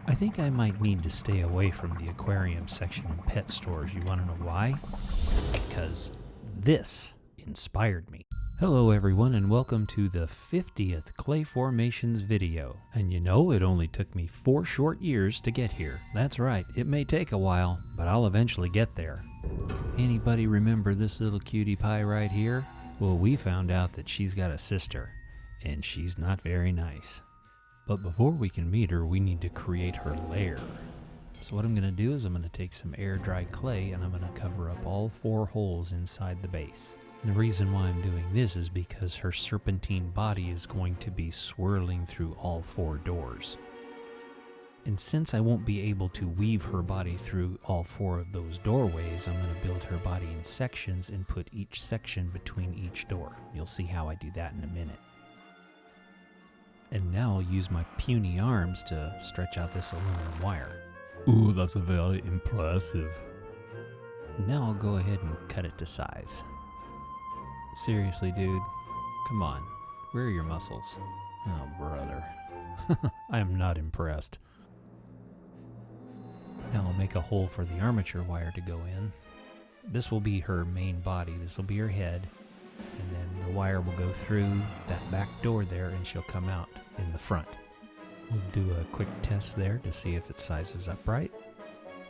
I think I might need to stay away from the aquarium section in pet stores. You want to know why? Because this inspired me. Hello everyone and welcome to the 50th Clay Formations video. And you know, it only took me 4 short years to get here. That's right, it may take a while, but I'll eventually get there. Anybody remember this little cutie pie right here? Well, we found out that she's got a sister, and she's not very nice. But before we can meet her, we need to create her lair. So what I'm going to do is I'm going to take some air-dried clay and I'm going to cover up all 4 holes inside the base. And the reason why I'm doing this is because her serpentine body is going to be swirling through all 4 doors. And since I won't be able to weave her body through all 4 of those doorways, I'm going to build her body in sections and put each section between each door. You'll see how I do that in a minute. And now I'll use my puny arms to stretch out this aluminum wire. Ooh, that's very impressive. Now I'll go ahead and cut it to size. Seriously, dude, come on, where are your muscles? Oh, brother. I am not impressed. Now I'll make a hole for the armature wire to go in. This will be her main body, this will be her head. And then the wire will go through that back door there and she'll come out in the front. We'll do a quick test there to see if it sizes up right.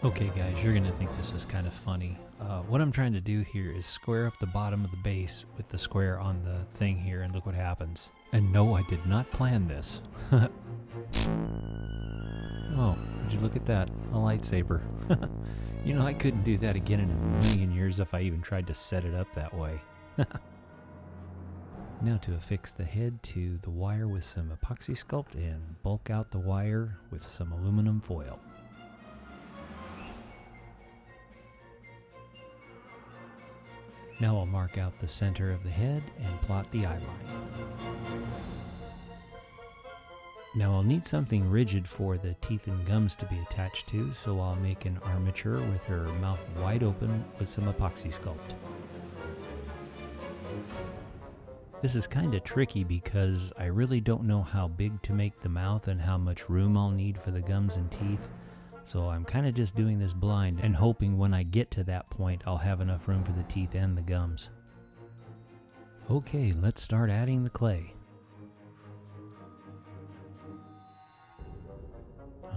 Okay guys, you're going to think this is kind of funny. What I'm trying to do here is square up the bottom of the base with the square on the thing here, and look what happens. And no, I did not plan this. Oh, would you look at that? A lightsaber. You know, I couldn't do that again in a million years if I even tried to set it up that way. Now to affix the head to the wire with some epoxy sculpt and bulk out the wire with some aluminum foil. Now I'll mark out the center of the head and plot the eye line. Now I'll need something rigid for the teeth and gums to be attached to, so I'll make an armature with her mouth wide open with some epoxy sculpt. This is kind of tricky because I really don't know how big to make the mouth and how much room I'll need for the gums and teeth. So I'm kind of just doing this blind and hoping when I get to that point I'll have enough room for the teeth and the gums. Okay, let's start adding the clay.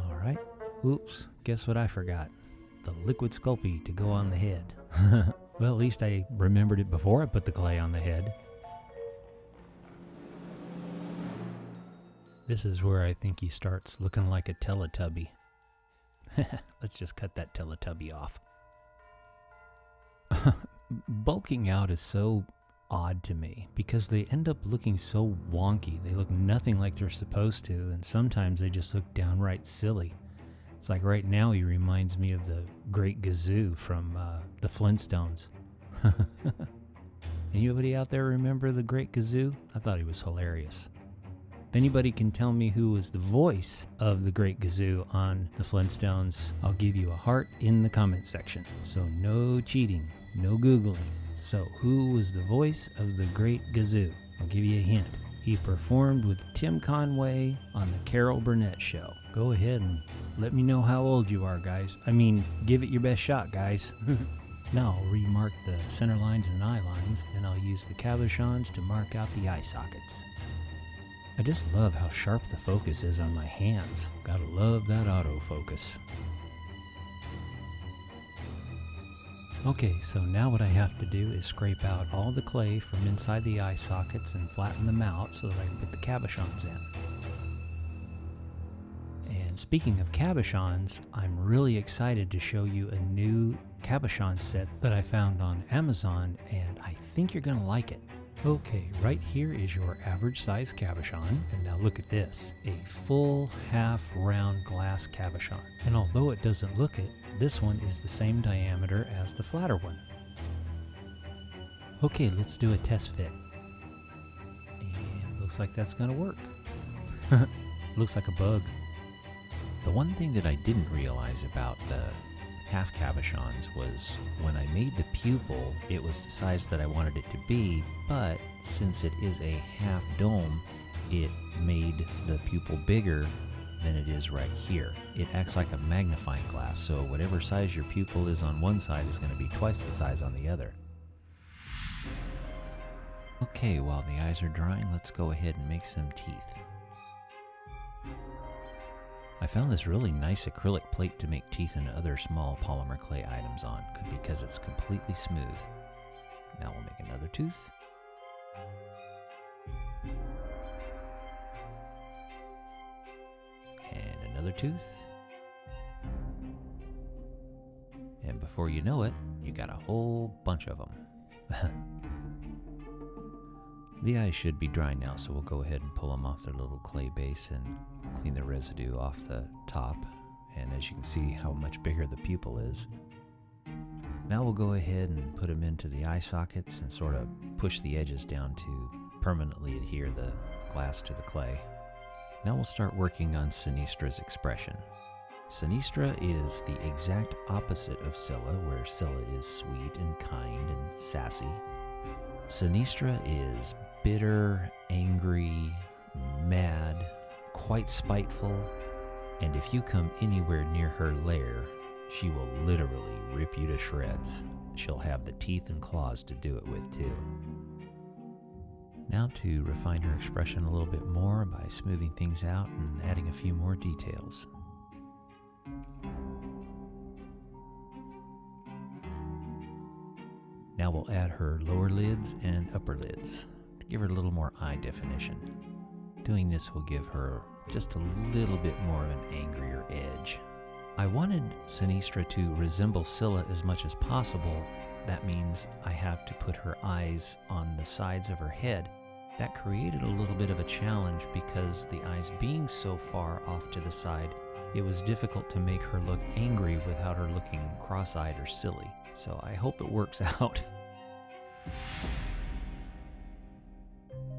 Alright, oops, guess what I forgot? The liquid Sculpey to go on the head. Well, at least I remembered it before I put the clay on the head. This is where I think he starts looking like a Teletubby. Let's just cut that Teletubby off. Bulking out is so odd to me because they end up looking so wonky. They look nothing like they're supposed to, and sometimes they just look downright silly. It's like right now he reminds me of the Great Gazoo from the Flintstones. Anybody out there remember the Great Gazoo? I thought he was hilarious. If anybody can tell me who was the voice of the Great Gazoo on the Flintstones, I'll give you a heart in the comment section. So no cheating, no Googling. So who was the voice of the Great Gazoo? I'll give you a hint. He performed with Tim Conway on the Carol Burnett Show. Go ahead and let me know how old you are, guys. I mean, give it your best shot, guys. Now I'll remark the center lines and eye lines, and I'll use the cabochons to mark out the eye sockets. I just love how sharp the focus is on my hands. Gotta love that autofocus. Okay, so now what I have to do is scrape out all the clay from inside the eye sockets and flatten them out so that I can put the cabochons in. And speaking of cabochons, I'm really excited to show you a new cabochon set that I found on Amazon, and I think you're gonna like it. Okay, right here is your average size cabochon, and now look at this, a full half round glass cabochon. And although it doesn't look it, this one is the same diameter as the flatter one. Okay, let's do a test fit. And looks like that's gonna work. Looks like a bug. The one thing that I didn't realize about the half cabochons was when I made the pupil, it was the size that I wanted it to be, but since it is a half dome, it made the pupil bigger than it is right here. It acts like a magnifying glass, so whatever size your pupil is on one side is going to be twice the size on the other. Okay, while the eyes are drying, let's go ahead and make some teeth. I found this really nice acrylic plate to make teeth and other small polymer clay items on, because it's completely smooth. Now we'll make another tooth. And another tooth. And before you know it, you got a whole bunch of them. The eyes should be dry now, so we'll go ahead and pull them off their little clay base and clean the residue off the top. And as you can see how much bigger the pupil is. Now we'll go ahead and put them into the eye sockets and sort of push the edges down to permanently adhere the glass to the clay. Now we'll start working on Sinistra's expression. Sinistra is the exact opposite of Scylla, where Scylla is sweet and kind and sassy. Sinistra is bitter, angry, mad, quite spiteful, and if you come anywhere near her lair, she will literally rip you to shreds. She'll have the teeth and claws to do it with too. Now to refine her expression a little bit more by smoothing things out and adding a few more details. Now we'll add her lower lids and upper lids to give her a little more eye definition. Doing this will give her just a little bit more of an angrier edge. I wanted Sinistra to resemble Scylla as much as possible. That means I have to put her eyes on the sides of her head. That created a little bit of a challenge because the eyes being so far off to the side, it was difficult to make her look angry without her looking cross-eyed or silly. So I hope it works out.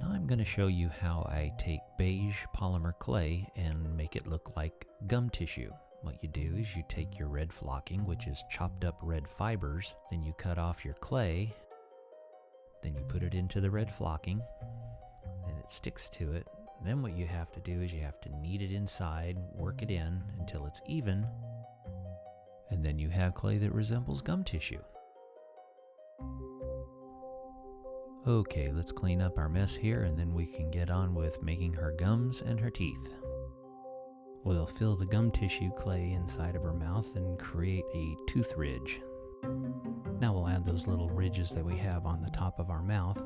Now I'm going to show you how I take beige polymer clay and make it look like gum tissue. What you do is you take your red flocking, which is chopped up red fibers, then you cut off your clay, then you put it into the red flocking, then it sticks to it. Then what you have to do is you have to knead it inside, work it in until it's even, and then you have clay that resembles gum tissue. Okay, let's clean up our mess here and then we can get on with making her gums and her teeth. We'll fill the gum tissue clay inside of her mouth and create a tooth ridge. Now we'll add those little ridges that we have on the top of our mouth.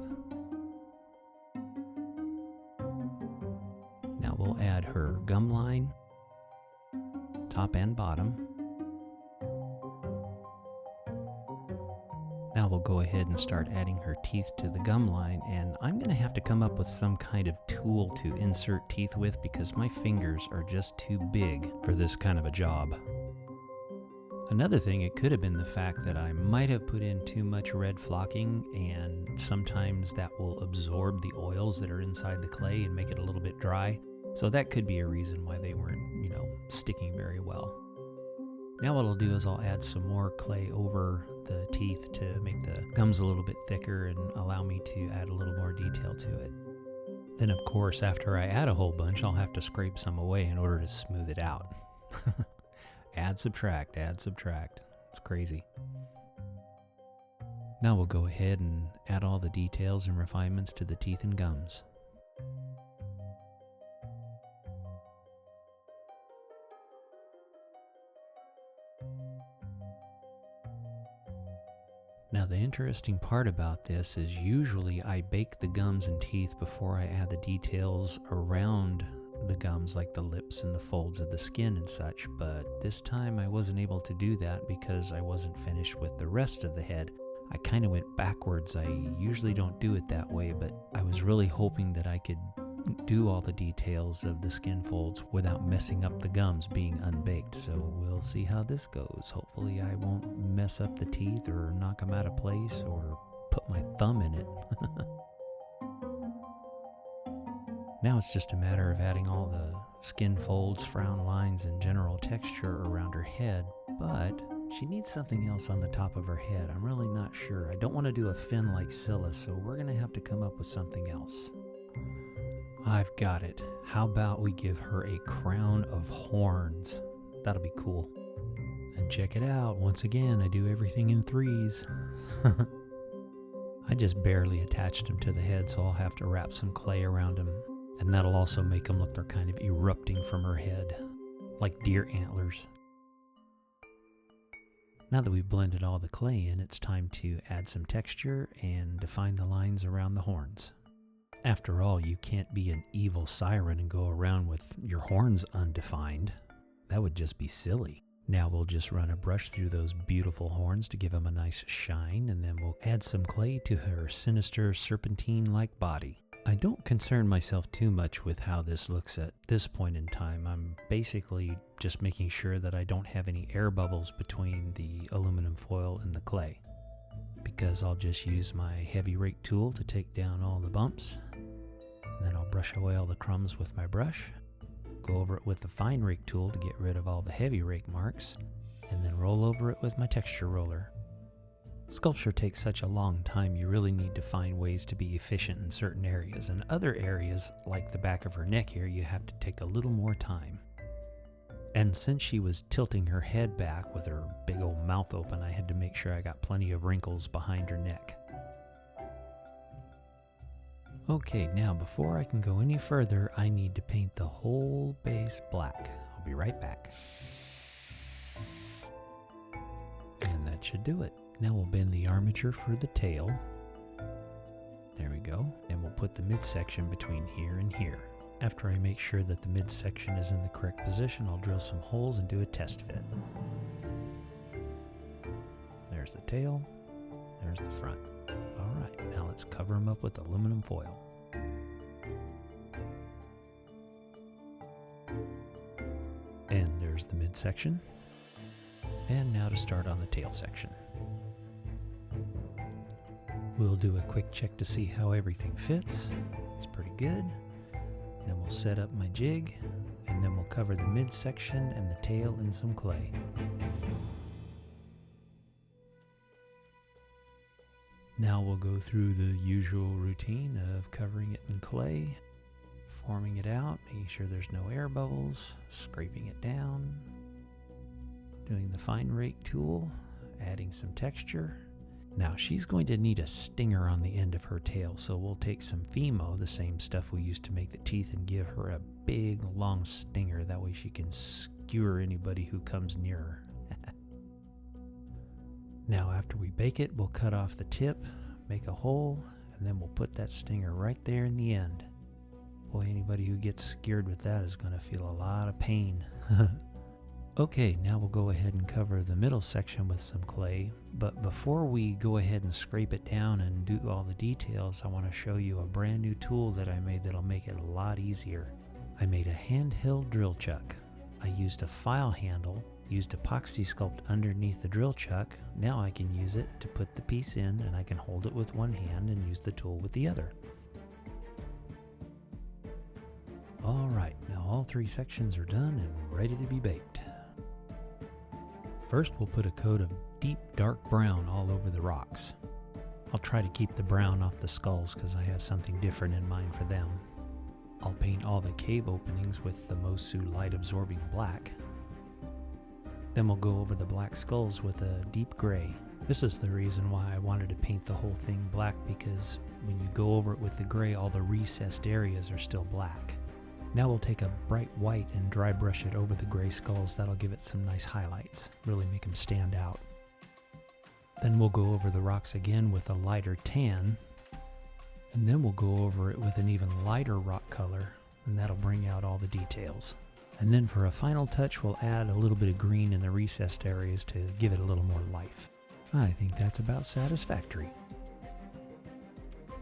Now we'll add her gum line, top and bottom. Now we'll go ahead and start adding her teeth to the gum line, and I'm going to have to come up with some kind of tool to insert teeth with because my fingers are just too big for this kind of a job. Another thing, it could have been the fact that I might have put in too much red flocking, and sometimes that will absorb the oils that are inside the clay and make it a little bit dry. So that could be a reason why they weren't, sticking very well. Now what I'll do is I'll add some more clay over the teeth to make the gums a little bit thicker and allow me to add a little more detail to it. Then of course, after I add a whole bunch, I'll have to scrape some away in order to smooth it out. Add, subtract, add, subtract. It's crazy. Now we'll go ahead and add all the details and refinements to the teeth and gums. Now the interesting part about this is usually I bake the gums and teeth before I add the details around the gums, like the lips and the folds of the skin and such, but this time I wasn't able to do that because I wasn't finished with the rest of the head. I kind of went backwards. I usually don't do it that way, but I was really hoping that I could do all the details of the skin folds without messing up the gums being unbaked, so we'll see how this goes. Hopefully I won't mess up the teeth or knock them out of place or put my thumb in it. Now it's just a matter of adding all the skin folds, frown lines, and general texture around her head, but she needs something else on the top of her head. I'm really not sure. I don't want to do a fin like Scylla, so we're going to have to come up with something else. I've got it. How about we give her a crown of horns? That'll be cool. And check it out. Once again, I do everything in threes. I just barely attached them to the head, so I'll have to wrap some clay around them. And that'll also make them look they're kind of erupting from her head, like deer antlers. Now that we've blended all the clay in, it's time to add some texture and define the lines around the horns. After all, you can't be an evil siren and go around with your horns undefined. That would just be silly. Now we'll just run a brush through those beautiful horns to give them a nice shine, and then we'll add some clay to her sinister serpentine-like body. I don't concern myself too much with how this looks at this point in time. I'm basically just making sure that I don't have any air bubbles between the aluminum foil and the clay, because I'll just use my heavy rake tool to take down all the bumps, and then I'll brush away all the crumbs with my brush, go over it with the fine rake tool to get rid of all the heavy rake marks, and then roll over it with my texture roller. Sculpture takes such a long time, you really need to find ways to be efficient in certain areas. In other areas, like the back of her neck here, you have to take a little more time. And since she was tilting her head back with her big old mouth open, I had to make sure I got plenty of wrinkles behind her neck. Okay, now before I can go any further, I need to paint the whole base black. I'll be right back. And that should do it. Now we'll bend the armature for the tail. There we go. And we'll put the midsection between here and here. After I make sure that the midsection is in the correct position, I'll drill some holes and do a test fit. There's the tail. There's the front. Alright, now let's cover them up with aluminum foil. And there's the midsection. And now to start on the tail section. We'll do a quick check to see how everything fits. It's pretty good. Then we'll set up my jig, and then we'll cover the midsection and the tail in some clay. Now we'll go through the usual routine of covering it in clay, forming it out, making sure there's no air bubbles, scraping it down, doing the fine rake tool, adding some texture. Now she's going to need a stinger on the end of her tail, so we'll take some Fimo, the same stuff we used to make the teeth, and give her a big long stinger. That way she can skewer anybody who comes near her. Now after we bake it, we'll cut off the tip, make a hole, and then we'll put that stinger right there in the end. Boy, anybody who gets skewered with that is going to feel a lot of pain. Okay, now we'll go ahead and cover the middle section with some clay, but before we go ahead and scrape it down and do all the details, I want to show you a brand new tool that I made that'll make it a lot easier. I made a handheld drill chuck. I used a file handle, used Epoxyy Sculpt underneath the drill chuck. Now I can use it to put the piece in, and I can hold it with one hand and use the tool with the other. Alright, now all three sections are done and ready to be baked. First, we'll put a coat of deep dark brown all over the rocks. I'll try to keep the brown off the skulls because I have something different in mind for them. I'll paint all the cave openings with the Mosu light absorbing black. Then we'll go over the black skulls with a deep gray. This is the reason why I wanted to paint the whole thing black, because when you go over it with the gray, all the recessed areas are still black. Now we'll take a bright white and dry brush it over the gray skulls. That'll give it some nice highlights, really make them stand out. Then we'll go over the rocks again with a lighter tan, and then we'll go over it with an even lighter rock color, and that'll bring out all the details. And then for a final touch, we'll add a little bit of green in the recessed areas to give it a little more life. I think that's about satisfactory.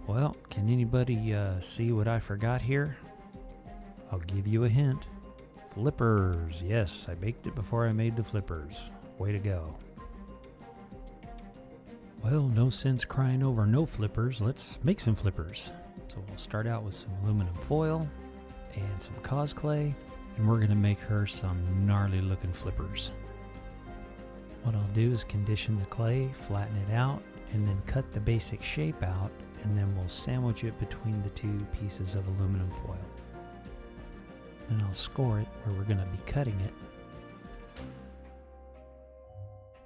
Well, can anybody see what I forgot here? I'll give you a hint. Flippers. Yes, I baked it before I made the flippers. Way to go. Well, no sense crying over no flippers. Let's make some flippers. So we'll start out with some aluminum foil and some cosplay, and we're going to make her some gnarly looking flippers. What I'll do is condition the clay, flatten it out, and then cut the basic shape out, and then we'll sandwich it between the two pieces of aluminum foil. and I'll score it where we're going to be cutting it.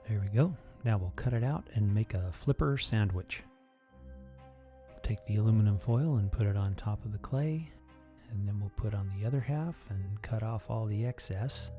There we go. Now we'll cut it out and make a flipper sandwich. We'll take the aluminum foil and put it on top of the clay, and then we'll put on the other half and cut off all the excess.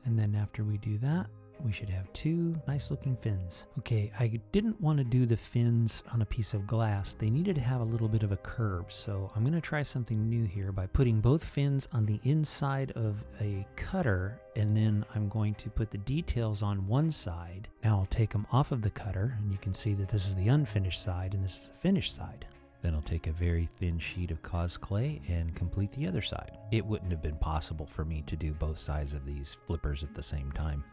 And then after we do that, we should have two nice looking fins. Okay, I didn't want to do the fins on a piece of glass. They needed to have a little bit of a curve, so I'm going to try something new here by putting both fins on the inside of a cutter, and then I'm going to put the details on one side. Now I'll take them off of the cutter, and you can see that this is the unfinished side and this is the finished side. Then I'll take a very thin sheet of cause clay and complete the other side. It wouldn't have been possible for me to do both sides of these flippers at the same time.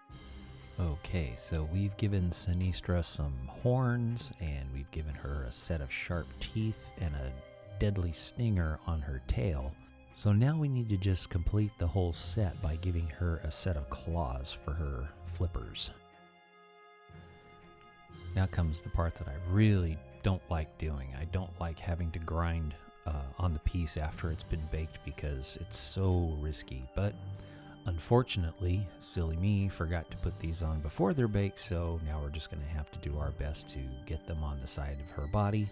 Okay, so we've given Sinistra some horns, and we've given her a set of sharp teeth and a deadly stinger on her tail. So now we need to just complete the whole set by giving her a set of claws for her flippers. Now comes the part that I really don't like doing. I don't like having to grind on the piece after it's been baked because it's so risky, but unfortunately, silly me, forgot to put these on before they're baked, so now we're just going to have to do our best to get them on the side of her body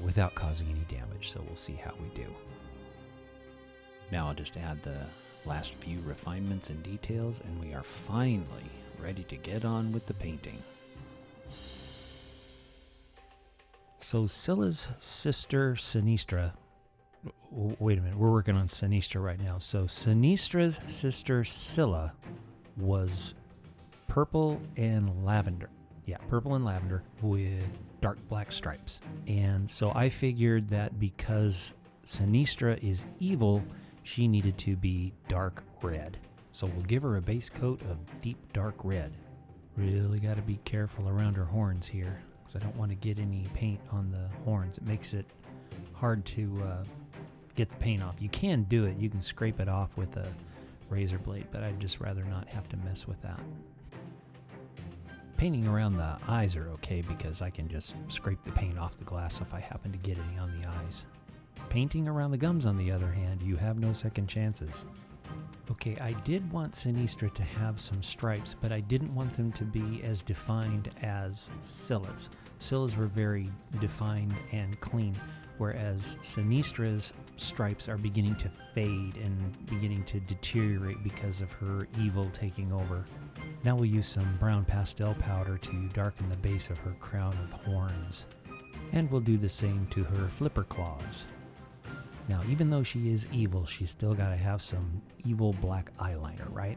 without causing any damage, so we'll see how we do. Now I'll just add the last few refinements and details, and we are finally ready to get on with the painting. So Scylla's sister Sinistra, wait a minute, we're working on Sinistra right now. So Sinistra's sister Scylla was purple and lavender. Yeah, purple and lavender with dark black stripes. And so I figured that because Sinistra is evil, she needed to be dark red. So we'll give her a base coat of deep dark red. Really got to be careful around her horns here, because I don't want to get any paint on the horns. It makes it hard to get the paint off. You can do it. You can scrape it off with a razor blade, but I'd just rather not have to mess with that. Painting around the eyes are okay because I can just scrape the paint off the glass if I happen to get any on the eyes. Painting around the gums, on the other hand, you have no second chances. Okay, I did want Sinistra to have some stripes, but I didn't want them to be as defined as Scylla's. Scylla's were very defined and clean, whereas Sinistra's stripes are beginning to fade and beginning to deteriorate because of her evil taking over. Now we'll use some brown pastel powder to darken the base of her crown of horns. And we'll do the same to her flipper claws. Now, even though she is evil, she's still got to have some evil black eyeliner, right?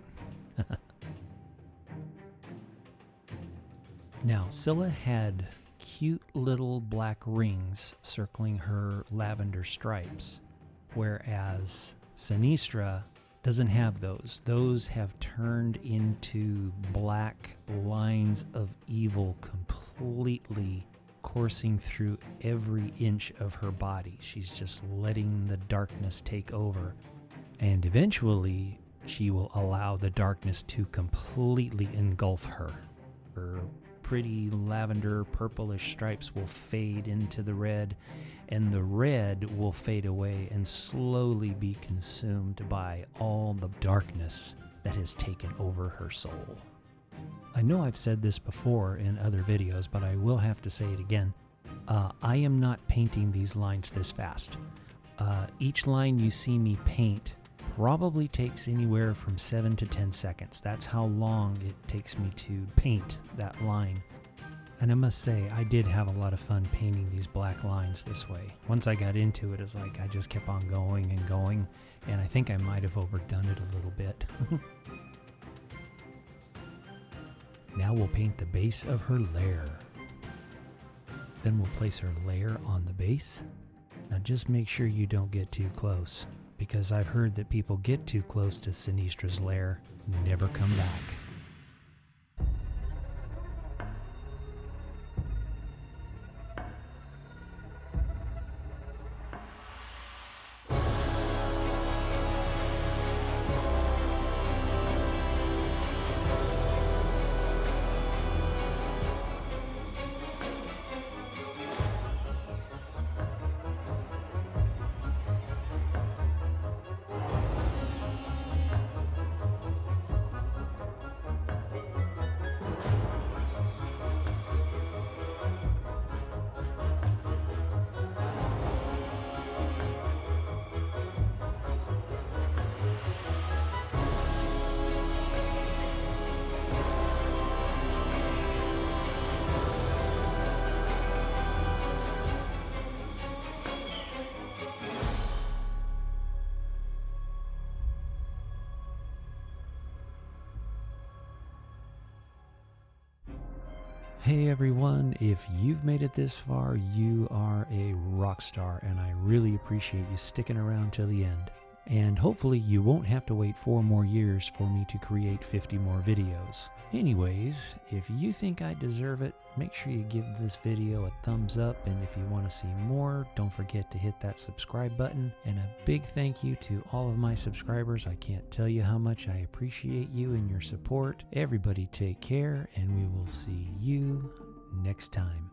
Now, Scylla had cute little black rings circling her lavender stripes, whereas Sinistra doesn't have those. Those have turned into black lines of evil completely coursing through every inch of her body. She's just letting the darkness take over, and eventually she will allow the darkness to completely engulf her. Her pretty lavender purplish stripes will fade into the red, and the red will fade away and slowly be consumed by all the darkness that has taken over her soul. I know I've said this before in other videos, but I will have to say it again. I am not painting these lines this fast. Each line you see me paint probably takes anywhere from 7 to 10 seconds. That's how long it takes me to paint that line. And I must say, I did have a lot of fun painting these black lines this way. Once I got into it, it's like I just kept on going and going, and I think I might have overdone it a little bit. Now we'll paint the base of her lair. Then we'll place her lair on the base. Now just make sure you don't get too close, because I've heard that people get too close to Sinistra's lair and never come back. Hey everyone, if you've made it this far, you are a rock star, and I really appreciate you sticking around till the end. And hopefully you won't have to wait 4 more years for me to create 50 more videos. Anyways, if you think I deserve it, make sure you give this video a thumbs up, and if you want to see more, don't forget to hit that subscribe button. And a big thank you to all of my subscribers. I can't tell you how much I appreciate you and your support. Everybody take care, and we will see you next time.